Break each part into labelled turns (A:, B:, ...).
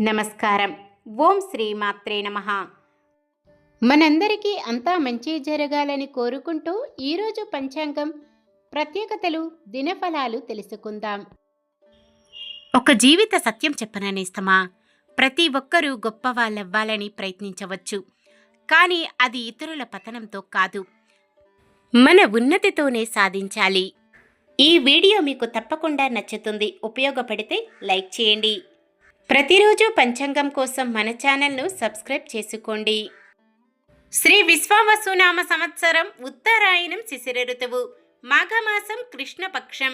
A: నమస్కారం. ఓం శ్రీ మాత్రే నమః. మనందరికీ అంతా మంచి జరగాలని కోరుకుంటూ ఈరోజు పంచాంగం ప్రత్యేకతలు, దినఫలాలు తెలుసుకుందాం. ఒక జీవిత సత్యం చెప్పననేస్తమా, ప్రతి ఒక్కరూ గొప్పవాళ్ళవ్వాలని ప్రయత్నించవచ్చు. కానీ అది ఇతరుల పతనంతో కాదు, మన ఉన్నతితోనే సాధించాలి. ఈ వీడియో మీకు తప్పకుండా నచ్చుతుంది. ఉపయోగపడితే లైక్ చేయండి. ప్రతిరోజు పంచాంగం కోసం మన ఛానల్ను సబ్స్క్రైబ్ చేసుకోండి. శ్రీ విశ్వావసునామ సంవత్సరం ఉత్తరాయణం శిశిర ఋతువు మాఘమాసం కృష్ణపక్షం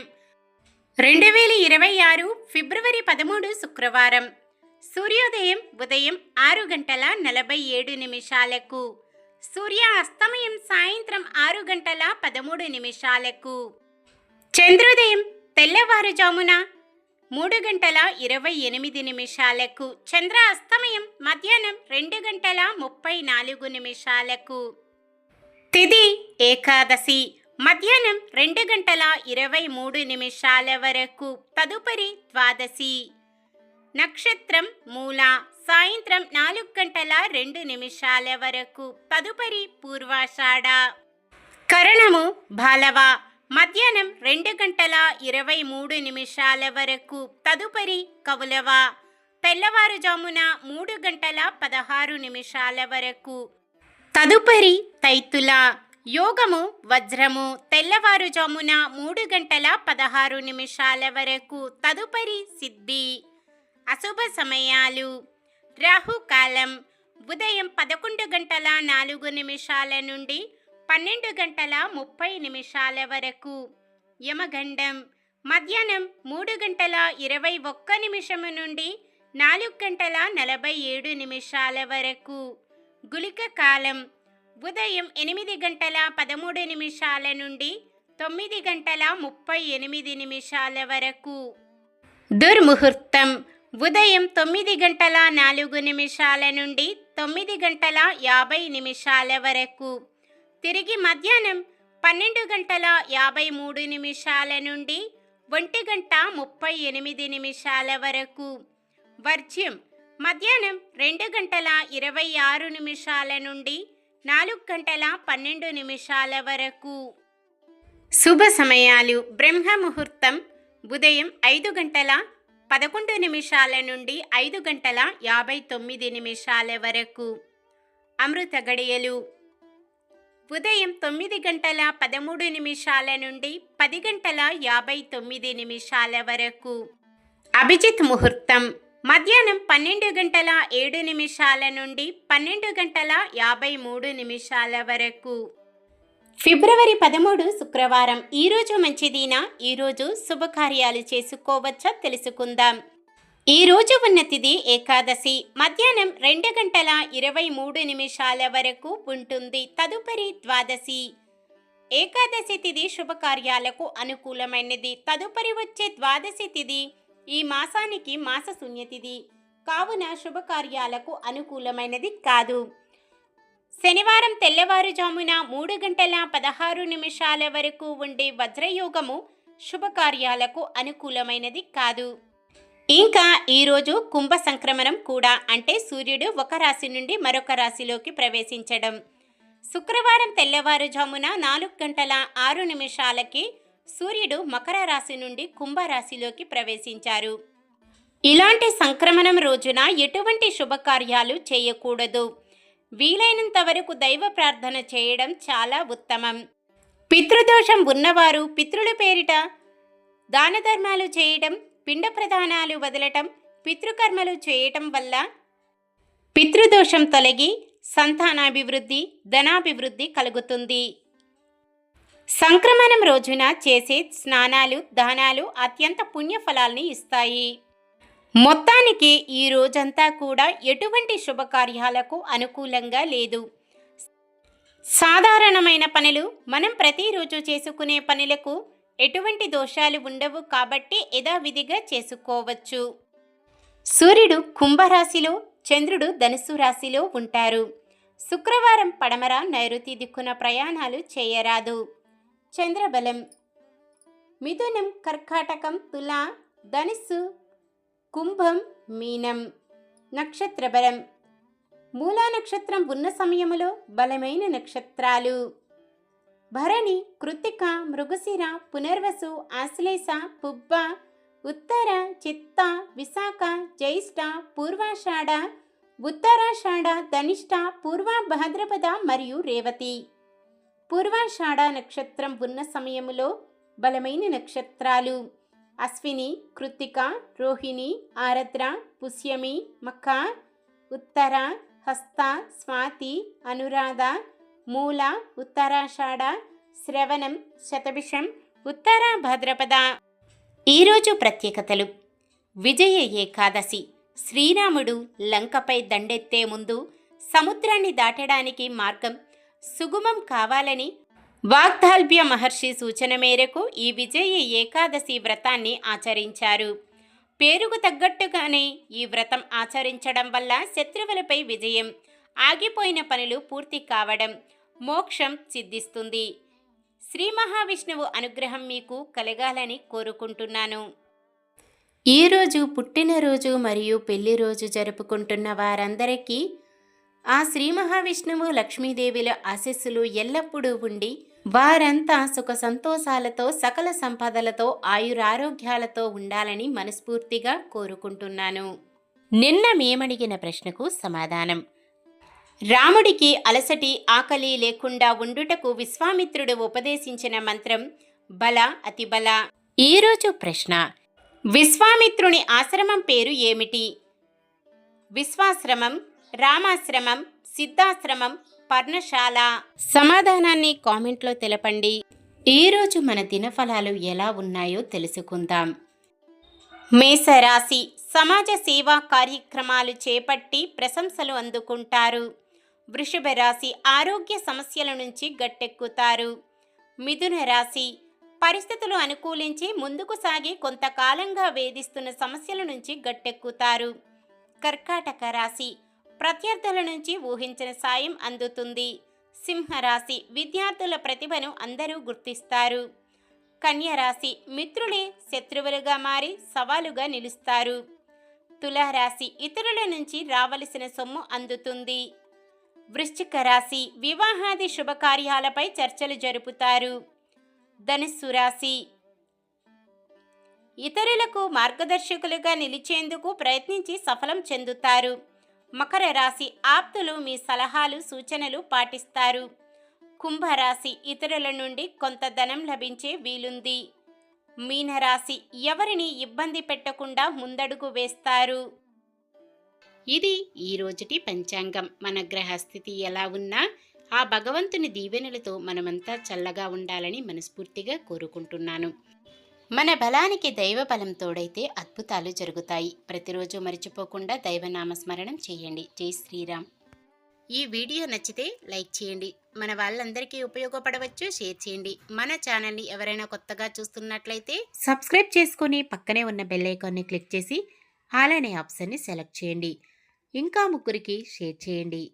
A: 2026 ఫిబ్రవరి 13 శుక్రవారం. సూర్యోదయం ఉదయం 6:47 సూర్య అస్తమయం సాయంత్రం 6:13 చంద్రోదయం తెల్లవారుజామున 3:28 చంద్ర అస్తమయం మధ్యాహ్నం 2:34 తిథి ఏకాదశి మధ్యాహ్నం 2:23 వరకు, తదుపరి ద్వాదశి. నక్షత్రం మూల సాయంత్రం 4:02 వరకు, తదుపరి పూర్వాషాఢ. కరణము బాలవ మధ్యాహ్నం 2:23 వరకు, తదుపరి కౌలవ. తెల్లవారుజామున 3:16 వరకు, తదుపరి తైతుల. యోగము వజ్రము తెల్లవారుజామున 3:16 వరకు, తదుపరి సిద్ధి. అశుభ సమయాలు: రాహుకాలం ఉదయం 11:04 నుండి 12:30 వరకు. యమగండం మధ్యాహ్నం 3:21 నుండి 4:47 వరకు. గుళిక కాలం ఉదయం 8:13 నుండి 9:38 వరకు. దుర్ముహూర్తం ఉదయం 9:04 నుండి 9:50 వరకు. తిరిగి మధ్యాహ్నం 12:53 నుండి 1:38 వరకు. వర్జ్యం మధ్యాహ్నం 2:26 నుండి 4:12 వరకు. శుభ సమయాలు: బ్రహ్మ ముహూర్తం ఉదయం 5:11 నుండి 5:59 వరకు. అమృత గడియలు ఉదయం 9:13 నుండి 10:59 వరకు. అభిజిత్ ముహూర్తం మధ్యాహ్నం 12:07 నుండి 12:53 వరకు. ఫిబ్రవరి 13 శుక్రవారం. ఈరోజు మంచిదినా? ఈరోజు శుభకార్యాలు చేసుకోవచ్చా తెలుసుకుందాం. ఈరోజు ఉన్న తిథి ఏకాదశి మధ్యాహ్నం 2:23 వరకు ఉంటుంది, తదుపరి ద్వాదశి. ఏకాదశి తిథి శుభకార్యాలకు అనుకూలమైనది. తదుపరి వచ్చే ద్వాదశి తిథి ఈ మాసానికి మాస శూన్యతిథి కావున శుభకార్యాలకు అనుకూలమైనది కాదు. శనివారం తెల్లవారుజామున 3:16 వరకు ఉండే వజ్రయోగము శుభకార్యాలకు అనుకూలమైనది కాదు. ఇంకా ఈరోజు కుంభ సంక్రమణం కూడా, అంటే సూర్యుడు ఒక రాశి నుండి మరొక రాశిలోకి ప్రవేశించడం. శుక్రవారం తెల్లవారుజామున 4:06 సూర్యుడు మకర రాశి నుండి కుంభరాశిలోకి ప్రవేశించారు. ఇలాంటి సంక్రమణం రోజున ఎటువంటి శుభకార్యాలు చేయకూడదు. వీలైనంత వరకు దైవ ప్రార్థన చేయడం చాలా ఉత్తమం. పితృదోషం ఉన్నవారు పితృల పేరిట దాన ధర్మాలు చేయడం, పిండ ప్రదానాలు వదలటం, పితృకర్మలు చేయటం వల్ల పితృదోషం తొలగి సంతానాభివృద్ధి, ధనాభివృద్ధి కలుగుతుంది. సంక్రమణం రోజున చేసే స్నానాలు, దానాలు అత్యంత పుణ్యఫలాల్ని ఇస్తాయి. మొత్తానికి ఈ రోజంతా కూడా ఎటువంటి శుభకార్యాలకు అనుకూలంగా లేదు. సాధారణమైన పనులు, మనం ప్రతిరోజు చేసుకునే పనులకు ఎటువంటి దోషాలు ఉండవు కాబట్టి యథావిధిగా చేసుకోవచ్చు. సూర్యుడు కుంభరాశిలో, చంద్రుడు ధనుస్సు రాశిలో ఉంటారు. శుక్రవారం పడమర నైరుతి దిక్కున ప్రయాణాలు చేయరాదు. చంద్రబలం మిథునం, కర్కాటకం, తుల, ధనుస్సు, కుంభం, మీనం. నక్షత్ర బలం. మూలా నక్షత్రం ఉన్న సమయములో బలమైన నక్షత్రాలు భరణి, కృత్తిక, మృగశిర, పునర్వసు, ఆశ్లేష, పుబ్బ, ఉత్తర, చిత్త, విశాఖ, జ్యేష్ఠ, పూర్వాషాఢ, ఉత్తరాషాఢ, ధనిష్ట, పూర్వ భాద్రపద మరియు రేవతి. పూర్వాషాఢ నక్షత్రం ఉన్న సమయములో బలమైన నక్షత్రాలు అశ్విని, కృత్తిక, రోహిణి, ఆరద్ర, పుష్యమి, మఖ, ఉత్తర, హస్త, స్వాతి, అనురాధ, మూల, ఉత్తరాషాఢ, శ్రవణం, శతభిషం, ఉత్తర భాద్రపద. ఈరోజు ప్రత్యేకతలు. విజయ ఏకాదశి. శ్రీరాముడు లంకపై దండెత్తే ముందు సముద్రాన్ని దాటడానికి మార్గం సుగమం కావాలని వాగ్దాల్భ్య మహర్షి సూచన మేరకు ఈ విజయ ఏకాదశి వ్రతాన్ని ఆచరించారు. పేరుకు తగ్గట్టుగానే ఈ వ్రతం ఆచరించడం వల్ల శత్రువులపై విజయం, ఆగిపోయిన పనులు పూర్తి కావడం, మోక్షం సిద్ధిస్తుంది. శ్రీ మహావిష్ణువు అనుగ్రహం మీకు కలగాలని కోరుకుంటున్నాను. ఈరోజు పుట్టినరోజు మరియు పెళ్లి రోజు జరుపుకుంటున్న వారందరికీ ఆ శ్రీ మహావిష్ణువు లక్ష్మీదేవిల ఆశీస్సులు ఎల్లప్పుడూ ఉండి వారంతా సుఖ సంతోషాలతో సకల సంపదలతో ఆయురారోగ్యాలతో ఉండాలని మనస్ఫూర్తిగా కోరుకుంటున్నాను. నిన్న మేమడిగిన ప్రశ్నకు సమాధానం. రాముడికి అలసటి, ఆకలి లేకుండా ఉండుటకు విశ్వామిత్రుడు ఉపదేశించిన మంత్రం బల అతిబల. ఈరోజు ప్రశ్న. విశ్వామిత్రుని ఆశ్రమం పేరు ఏమిటి? విశ్వాశ్రమం, రామాశ్రమం, సిద్ధాశ్రమం, పర్ణశాల. సమాధానాన్ని కామెంట్లో తెలపండి. ఈరోజు మన దినఫలాలు ఎలా ఉన్నాయో తెలుసుకుందాం. మేషరాశి. సమాజ సేవా కార్యక్రమాలు చేపట్టి ప్రశంసలు అందుకుంటారు. వృషభ రాశి. ఆరోగ్య సమస్యల నుంచి గట్టెక్కుతారు. మిథున రాశి. పరిస్థితులు అనుకూలించి ముందుకు సాగి కొంతకాలంగా వేధిస్తున్న సమస్యల నుంచి గట్టెక్కుతారు. కర్కాటక రాశి. ప్రత్యర్థుల నుంచి ఊహించిన సాయం అందుతుంది. సింహరాశి. విద్యార్థుల ప్రతిభను అందరూ గుర్తిస్తారు. కన్యరాశి. మిత్రులే శత్రువులుగా మారి సవాలుగా నిలుస్తారు. తులారాశి. ఇతరుల నుంచి రావలసిన సొమ్ము అందుతుంది. వృశ్చిక రాశి. వివాహాది శుభకార్యాలపై చర్చలు జరుపుతారు. ధనుస్సు రాశి. ఇతరులకు మార్గదర్శకులుగా నిలిచేందుకు ప్రయత్నించి సఫలం చెందుతారు. మకర రాశి. ఆప్తులు మీ సలహాలు సూచనలు పాటిస్తారు. కుంభరాశి. ఇతరుల నుండి కొంత ధనం లభించే వీలుంది. మీనరాశి. ఎవరిని ఇబ్బంది పెట్టకుండా ముందడుగు వేస్తారు. ఇది ఈ రోజుటి పంచాంగం. మన గ్రహస్థితి ఎలా ఉన్నా ఆ భగవంతుని దీవెనలతో మనమంతా చల్లగా ఉండాలని మనస్ఫూర్తిగా కోరుకుంటున్నాను. మన బలానికి దైవ బలం తోడైతే అద్భుతాలు జరుగుతాయి. ప్రతిరోజు మర్చిపోకుండా దైవనామస్మరణం చేయండి. జై శ్రీరామ్. ఈ వీడియో నచ్చితే లైక్ చేయండి. మన వాళ్ళందరికీ ఉపయోగపడవచ్చు. షేర్ చేయండి. మన ఛానల్ని ఎవరైనా కొత్తగా చూస్తున్నట్లయితే సబ్స్క్రైబ్ చేసుకొని పక్కనే ఉన్న బెల్ ఐకాన్ని క్లిక్ చేసి ఆల్ అనే ఆప్షన్ని సెలెక్ట్ చేయండి. ఇంకా ముగ్గురికి షేర్ చేయండి.